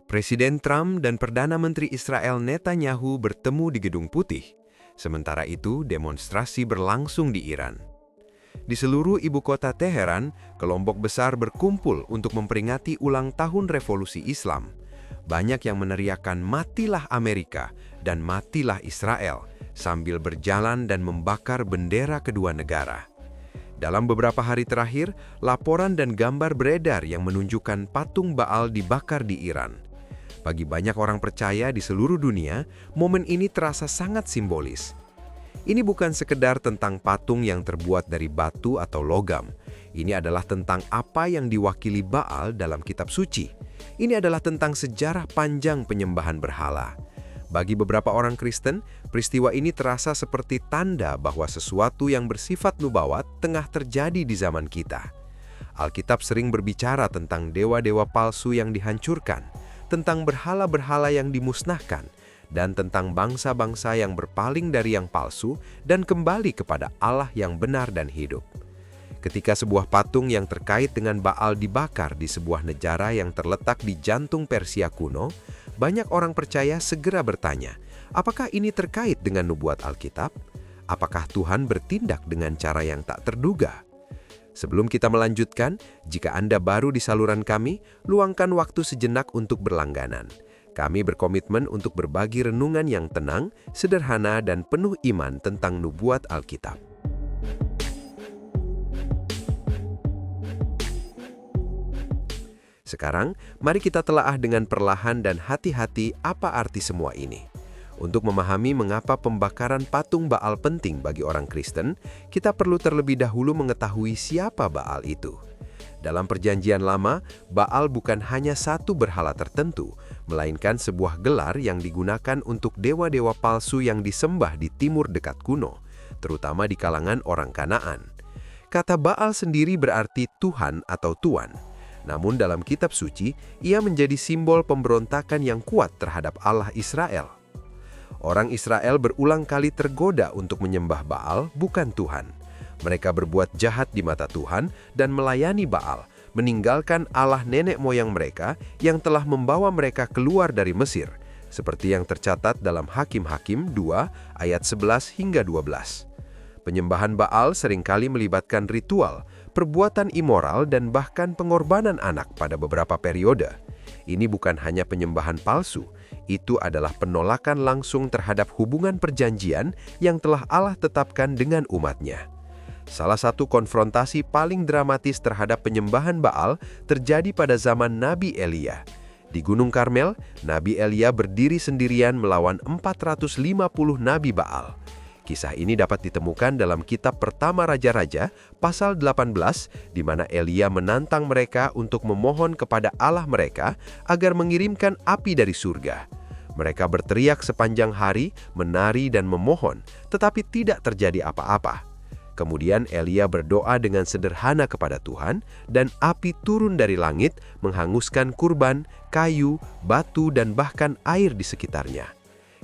Presiden Trump dan Perdana Menteri Israel Netanyahu bertemu di Gedung Putih. Sementara itu, demonstrasi berlangsung di Iran. Di seluruh ibu kota Teheran, kelompok besar berkumpul untuk memperingati ulang tahun revolusi Islam. Banyak yang meneriakkan "Matilah Amerika" dan "Matilah Israel" sambil berjalan dan membakar bendera kedua negara. Dalam beberapa hari terakhir, laporan dan gambar beredar yang menunjukkan patung Baal dibakar di Iran. Bagi banyak orang percaya di seluruh dunia, momen ini terasa sangat simbolis. Ini bukan sekedar tentang patung yang terbuat dari batu atau logam. Ini adalah tentang apa yang diwakili Baal dalam kitab suci. Ini adalah tentang sejarah panjang penyembahan berhala. Bagi beberapa orang Kristen, peristiwa ini terasa seperti tanda bahwa sesuatu yang bersifat nubuat tengah terjadi di zaman kita. Alkitab sering berbicara tentang dewa-dewa palsu yang dihancurkan, tentang berhala-berhala yang dimusnahkan, dan tentang bangsa-bangsa yang berpaling dari yang palsu dan kembali kepada Allah yang benar dan hidup. Ketika sebuah patung yang terkait dengan Baal dibakar di sebuah negara yang terletak di jantung Persia kuno, banyak orang percaya segera bertanya, apakah ini terkait dengan nubuat Alkitab? Apakah Tuhan bertindak dengan cara yang tak terduga? Sebelum kita melanjutkan, jika Anda baru di saluran kami, luangkan waktu sejenak untuk berlangganan. Kami berkomitmen untuk berbagi renungan yang tenang, sederhana, dan penuh iman tentang nubuat Alkitab. Sekarang, mari kita telaah dengan perlahan dan hati-hati apa arti semua ini. Untuk memahami mengapa pembakaran patung Baal penting bagi orang Kristen, kita perlu terlebih dahulu mengetahui siapa Baal itu. Dalam Perjanjian Lama, Baal bukan hanya satu berhala tertentu, melainkan sebuah gelar yang digunakan untuk dewa-dewa palsu yang disembah di timur dekat kuno, terutama di kalangan orang Kanaan. Kata Baal sendiri berarti Tuhan atau Tuan. Namun dalam kitab suci, ia menjadi simbol pemberontakan yang kuat terhadap Allah Israel. Orang Israel berulang kali tergoda untuk menyembah Baal, bukan Tuhan. Mereka berbuat jahat di mata Tuhan dan melayani Baal, meninggalkan Allah nenek moyang mereka yang telah membawa mereka keluar dari Mesir, seperti yang tercatat dalam Hakim-Hakim 2 ayat 11 hingga 12. Penyembahan Baal seringkali melibatkan ritual, perbuatan immoral, dan bahkan pengorbanan anak pada beberapa periode. Ini bukan hanya penyembahan palsu, itu adalah penolakan langsung terhadap hubungan perjanjian yang telah Allah tetapkan dengan umatnya. Salah satu konfrontasi paling dramatis terhadap penyembahan Baal terjadi pada zaman Nabi Elia. Di Gunung Karmel, Nabi Elia berdiri sendirian melawan 450 Nabi Baal. Kisah ini dapat ditemukan dalam kitab Pertama Raja-Raja, pasal 18, di mana Elia menantang mereka untuk memohon kepada Allah mereka agar mengirimkan api dari surga. Mereka berteriak sepanjang hari, menari dan memohon, tetapi tidak terjadi apa-apa. Kemudian Elia berdoa dengan sederhana kepada Tuhan, dan api turun dari langit, menghanguskan kurban, kayu, batu, dan bahkan air di sekitarnya.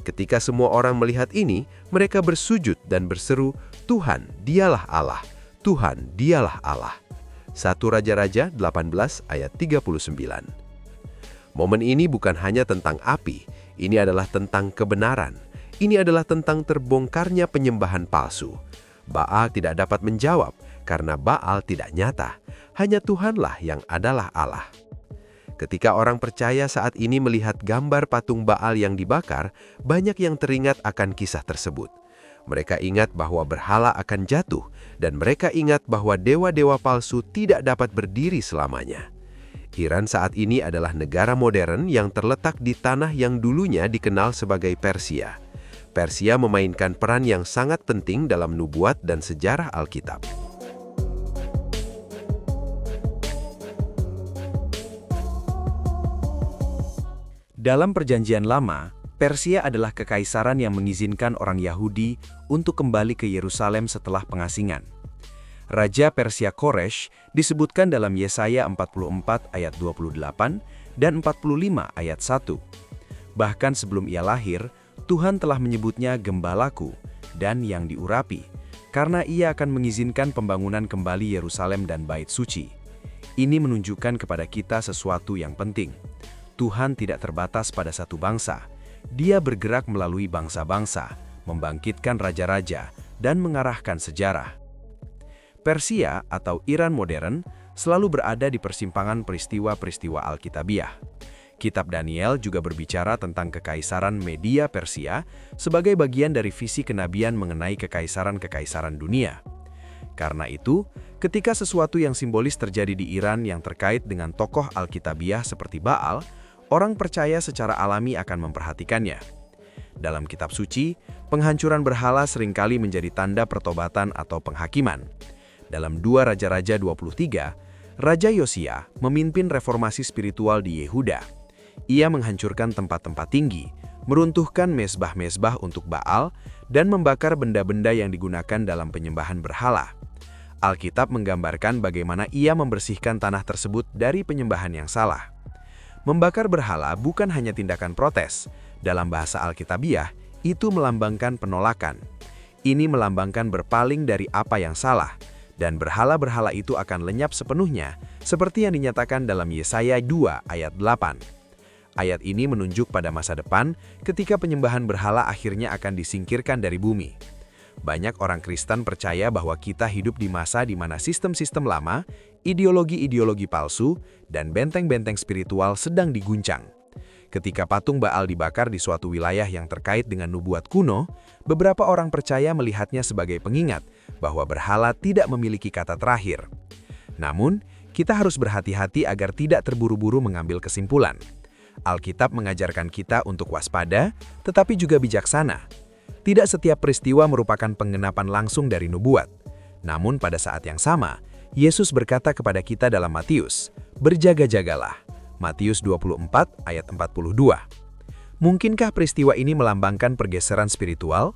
Ketika semua orang melihat ini, mereka bersujud dan berseru, "Tuhan, dialah Allah! Tuhan, dialah Allah!" 1 Raja-Raja 18 ayat 39. Momen ini bukan hanya tentang api, ini adalah tentang kebenaran. Ini adalah tentang terbongkarnya penyembahan palsu. Baal tidak dapat menjawab, karena Baal tidak nyata. Hanya Tuhanlah yang adalah Allah. Ketika orang percaya saat ini melihat gambar patung Baal yang dibakar, banyak yang teringat akan kisah tersebut. Mereka ingat bahwa berhala akan jatuh, dan mereka ingat bahwa dewa-dewa palsu tidak dapat berdiri selamanya. Iran saat ini adalah negara modern yang terletak di tanah yang dulunya dikenal sebagai Persia. Persia memainkan peran yang sangat penting dalam nubuat dan sejarah Alkitab. Dalam Perjanjian Lama, Persia adalah kekaisaran yang mengizinkan orang Yahudi untuk kembali ke Yerusalem setelah pengasingan. Raja Persia Koresh disebutkan dalam Yesaya 44 ayat 28 dan 45 ayat 1. Bahkan sebelum ia lahir, Tuhan telah menyebutnya Gembalaku dan yang diurapi, karena ia akan mengizinkan pembangunan kembali Yerusalem dan Bait Suci. Ini menunjukkan kepada kita sesuatu yang penting. Tuhan tidak terbatas pada satu bangsa. Dia bergerak melalui bangsa-bangsa, membangkitkan raja-raja, dan mengarahkan sejarah. Persia atau Iran modern selalu berada di persimpangan peristiwa-peristiwa Alkitabiah. Kitab Daniel juga berbicara tentang kekaisaran Media Persia sebagai bagian dari visi kenabian mengenai kekaisaran-kekaisaran dunia. Karena itu, ketika sesuatu yang simbolis terjadi di Iran yang terkait dengan tokoh Alkitabiah seperti Baal, orang percaya secara alami akan memperhatikannya. Dalam kitab suci, penghancuran berhala seringkali menjadi tanda pertobatan atau penghakiman. Dalam 2 Raja-Raja 23, Raja Yosia memimpin reformasi spiritual di Yehuda. Ia menghancurkan tempat-tempat tinggi, meruntuhkan mezbah-mezbah untuk Baal, dan membakar benda-benda yang digunakan dalam penyembahan berhala. Alkitab menggambarkan bagaimana ia membersihkan tanah tersebut dari penyembahan yang salah. Membakar berhala bukan hanya tindakan protes. Dalam bahasa Alkitabiah, itu melambangkan penolakan. Ini melambangkan berpaling dari apa yang salah, dan berhala-berhala itu akan lenyap sepenuhnya, seperti yang dinyatakan dalam Yesaya 2 ayat 8. Ayat ini menunjuk pada masa depan ketika penyembahan berhala akhirnya akan disingkirkan dari bumi. Banyak orang Kristen percaya bahwa kita hidup di masa di mana sistem-sistem lama, ideologi-ideologi palsu, dan benteng-benteng spiritual sedang diguncang. Ketika patung Baal dibakar di suatu wilayah yang terkait dengan nubuat kuno, beberapa orang percaya melihatnya sebagai pengingat bahwa berhala tidak memiliki kata terakhir. Namun, kita harus berhati-hati agar tidak terburu-buru mengambil kesimpulan. Alkitab mengajarkan kita untuk waspada, tetapi juga bijaksana. Tidak setiap peristiwa merupakan penggenapan langsung dari nubuat. Namun pada saat yang sama, Yesus berkata kepada kita dalam Matius, "Berjaga-jagalah." Matius 24 ayat 42. Mungkinkah peristiwa ini melambangkan pergeseran spiritual?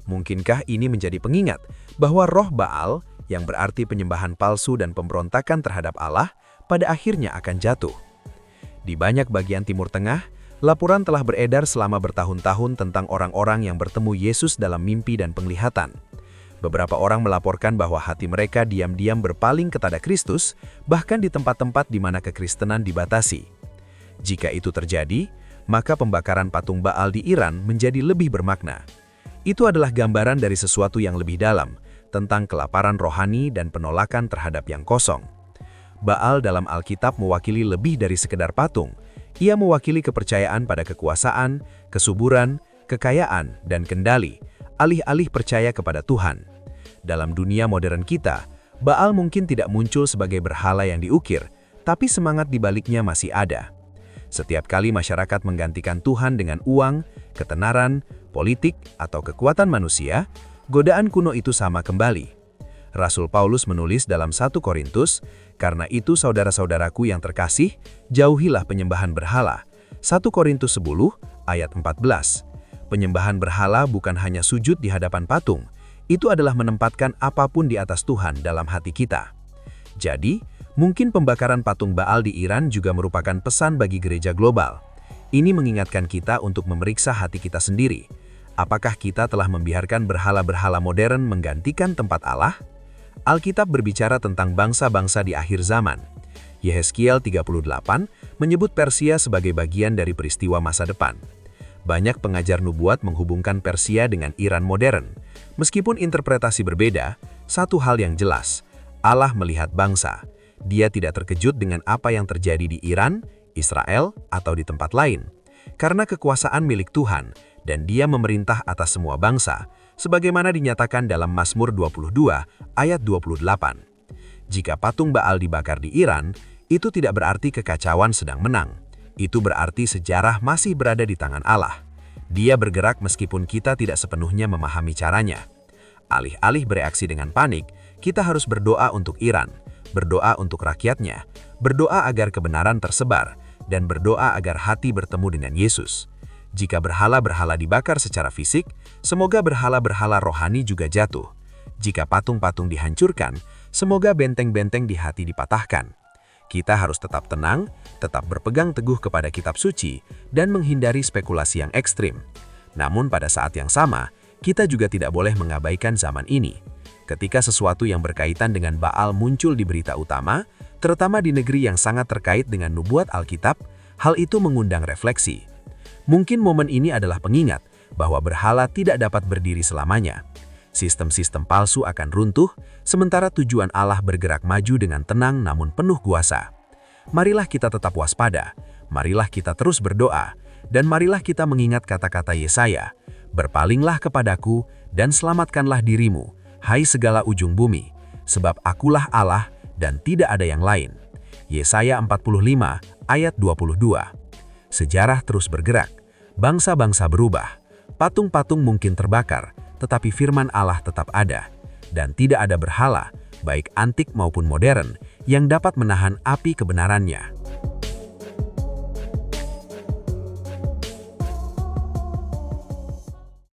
Mungkinkah ini menjadi pengingat bahwa roh Baal, yang berarti penyembahan palsu dan pemberontakan terhadap Allah, pada akhirnya akan jatuh? Di banyak bagian Timur Tengah, laporan telah beredar selama bertahun-tahun tentang orang-orang yang bertemu Yesus dalam mimpi dan penglihatan. Beberapa orang melaporkan bahwa hati mereka diam-diam berpaling kepada Kristus, bahkan di tempat-tempat di mana kekristenan dibatasi. Jika itu terjadi, maka pembakaran patung Baal di Iran menjadi lebih bermakna. Itu adalah gambaran dari sesuatu yang lebih dalam, tentang kelaparan rohani dan penolakan terhadap yang kosong. Baal dalam Alkitab mewakili lebih dari sekedar patung. Ia mewakili kepercayaan pada kekuasaan, kesuburan, kekayaan, dan kendali, alih-alih percaya kepada Tuhan. Dalam dunia modern kita, Baal mungkin tidak muncul sebagai berhala yang diukir, tapi semangat di baliknya masih ada. Setiap kali masyarakat menggantikan Tuhan dengan uang, ketenaran, politik, atau kekuatan manusia, godaan kuno itu sama kembali. Rasul Paulus menulis dalam 1 Korintus, "Karena itu saudara-saudaraku yang terkasih, jauhilah penyembahan berhala." 1 Korintus 10 ayat 14. Penyembahan berhala bukan hanya sujud di hadapan patung, itu adalah menempatkan apapun di atas Tuhan dalam hati kita. Jadi, mungkin pembakaran patung Baal di Iran juga merupakan pesan bagi gereja global. Ini mengingatkan kita untuk memeriksa hati kita sendiri. Apakah kita telah membiarkan berhala-berhala modern menggantikan tempat Allah? Alkitab berbicara tentang bangsa-bangsa di akhir zaman. Yehezkiel 38 menyebut Persia sebagai bagian dari peristiwa masa depan. Banyak pengajar nubuat menghubungkan Persia dengan Iran modern. Meskipun interpretasi berbeda, satu hal yang jelas, Allah melihat bangsa. Dia tidak terkejut dengan apa yang terjadi di Iran, Israel, atau di tempat lain. Karena kekuasaan milik Tuhan, dan Dia memerintah atas semua bangsa, sebagaimana dinyatakan dalam Mazmur 22 ayat 28. Jika patung Baal dibakar di Iran, itu tidak berarti kekacauan sedang menang. Itu berarti sejarah masih berada di tangan Allah. Dia bergerak meskipun kita tidak sepenuhnya memahami caranya. Alih-alih bereaksi dengan panik, kita harus berdoa untuk Iran, berdoa untuk rakyatnya, berdoa agar kebenaran tersebar, dan berdoa agar hati bertemu dengan Yesus. Jika berhala-berhala dibakar secara fisik, semoga berhala-berhala rohani juga jatuh. Jika patung-patung dihancurkan, semoga benteng-benteng di hati dipatahkan. Kita harus tetap tenang, tetap berpegang teguh kepada kitab suci, dan menghindari spekulasi yang ekstrim. Namun pada saat yang sama, kita juga tidak boleh mengabaikan zaman ini. Ketika sesuatu yang berkaitan dengan Baal muncul di berita utama, terutama di negeri yang sangat terkait dengan nubuat Alkitab, Hal itu mengundang refleksi. Mungkin momen ini adalah pengingat bahwa berhala tidak dapat berdiri selamanya. Sistem-sistem palsu akan runtuh, sementara tujuan Allah bergerak maju dengan tenang namun penuh kuasa. Marilah kita tetap waspada, marilah kita terus berdoa, dan marilah kita mengingat kata-kata Yesaya, "Berpalinglah kepadaku dan selamatkanlah dirimu, hai segala ujung bumi, sebab akulah Allah dan tidak ada yang lain." Yesaya 45 ayat 22. Sejarah terus bergerak, bangsa-bangsa berubah, patung-patung mungkin terbakar, tetapi firman Allah tetap ada, dan tidak ada berhala, baik antik maupun modern, yang dapat menahan api kebenarannya.